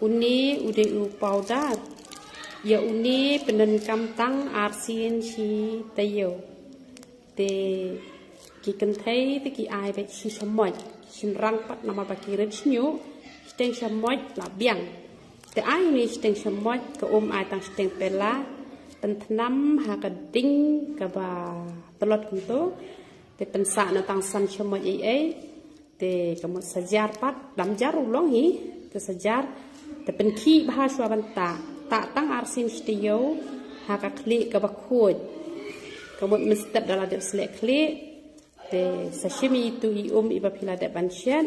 uni udah powder ya uni pendenkam tang arsin chi tayo te ki kentai te ki ai be chi chamoy chin rang pat nama baki red nyu steng chamoy la biang te ai ni steng chamoy ka ai tang steng pela pentenam ha ka ding ka ba telot kunto te pensa na tang san chamoy ai te kamot sajar pat dam jar ulong hi te sajar te pen khi bha shwa ban ta tang arsin stiyo ha ka kli ka ba khoj kamot mistep dala de slek kli te sashimi tu I I ba phila de ban chen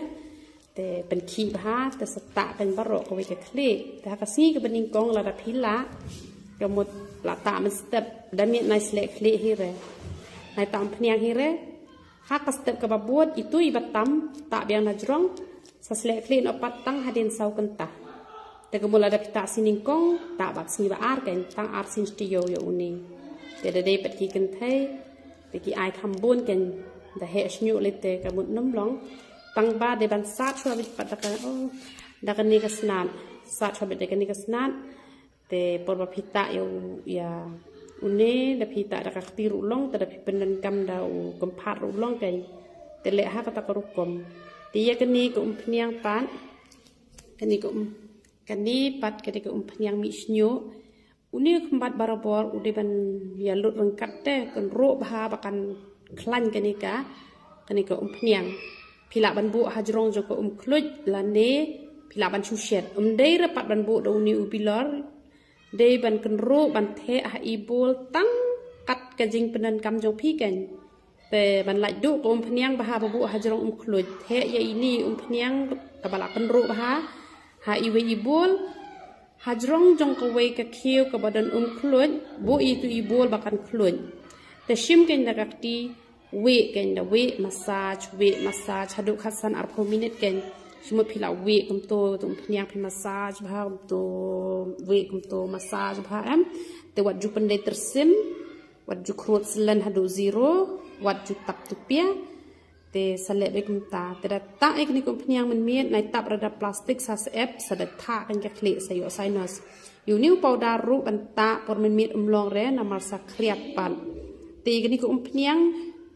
te pen khi bha te sata pen baro ko we ka kli te ha ka si ka bening kong la da phila kamot la ta mistep da mi nai slek kli hi re nai tam phniang hi re ha ka step ka ba buat itu I batam ta biang na jrong sa slek kli no patang hadin sau kenta te ka mula da pita siningkong ta bat sni ba ar ken tang ar sin stiyo yo uni te da dei pat ki ken thai te ki ai kham bun ken da he snyu le te ka mut num long tang ba de ban sa chwa bit pat da ka o da ka ni ka snan sa chwa bit de ka ni ka snan te por ba pita yo ya uni da pita da ka khtiru long te da pipenan kam da u komphat ru long ken te le ha ka ta ka ru kom te ya ka ni ko phniang pan ka ni ko kani pat kadi ke umpanyang mi snyo uni kembat barabor ude ban ya lut rengkat te kan ro bha bakan klan kani ka umpanyang pila ban bu hajrong joko kluj lane pila ban sushet dei rapat ban bu do uni ubilor dei ban kan ro ban the ha ibol tang kat kajing penan kam jong phi kan te ban laj du ko umpanyang bha bu hajrong kluj the ya ini umpanyang kabala kan ro bha ha iwe ibol hajrong jong ka we ka khiu ka badan khluñ bo itu ibol bakan khluñ te shim ken da kakti we ken da we massage hadu khasan ar 4 minute ken shimo phila we kum to tum phnyang phi massage bha to we kum to massage bha am te wat ju pandai tersim wat ju khrot slan hadu zero wat ju tap tu pia te salek be kum ta te da ta ek ni kum phnyang man miet nai tap rada plastik sa ep sa da tha kan ka khle sa yo sinus yu niu powder ru ban ta por man miet long re na mar sa khriat pan te ni kum phnyang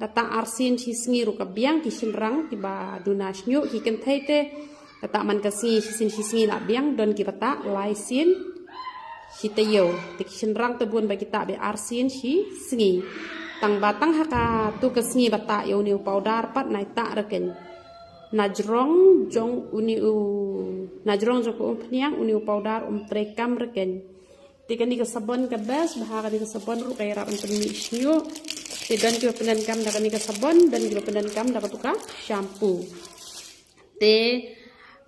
da ta arsin chi sngi ru ka biang ki sin rang ti ba dunas nyu ki ken thai te da ta man ka si sin chi sngi la biang don ki bata lai sin chi te yo te ki sin rang te bun ba ki ta be arsin chi sngi tang batang haka tu kesni bata yo niu powder pat nai ta reken najrong jong uni u najrong jong phniang uni powder trekam reken tikani ka sabon ka bes bahaka ni ka sabon ru kay ra an mi snyo te dan ki penan kam da ni ka sabon dan ki penan kam da ka shampoo te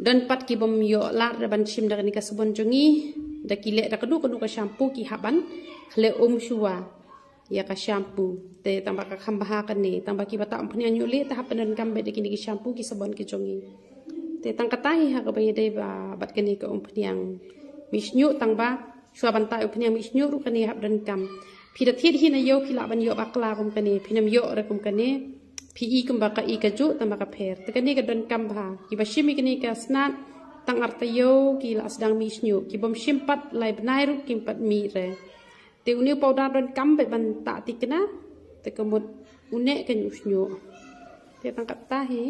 dan pat ki bom yo la da ban shim da ni ka sabon jongi da ki le da ka du ka shampoo ki haban khle shua ya ka shampoo te tambah ka khambaha kan ni tambah ki bata ampnya nyuli ta hapenan kam be de ki shampoo ki sabon ki jongi te tang katai ha ka be de ba bat kan ni ka umpnyang misnyu tang ba shwa ban ta umpnyang misnyu ru kan ni hab dan kam phi da thit hi na yo phi la ban yo bakla kum kan ni phi nam yo ra kum kan ni phi I kum ba ka I ka ju tambah ka pher te kan ni ka dan kam ba ki ba shimi kan ni ka snat tang artayo ki la sedang misnyu ki bom shimpat lai banai ru kim pat mi re te uni powder don kam be ban ta tikna te kamut une kan usnyo te tang kata hi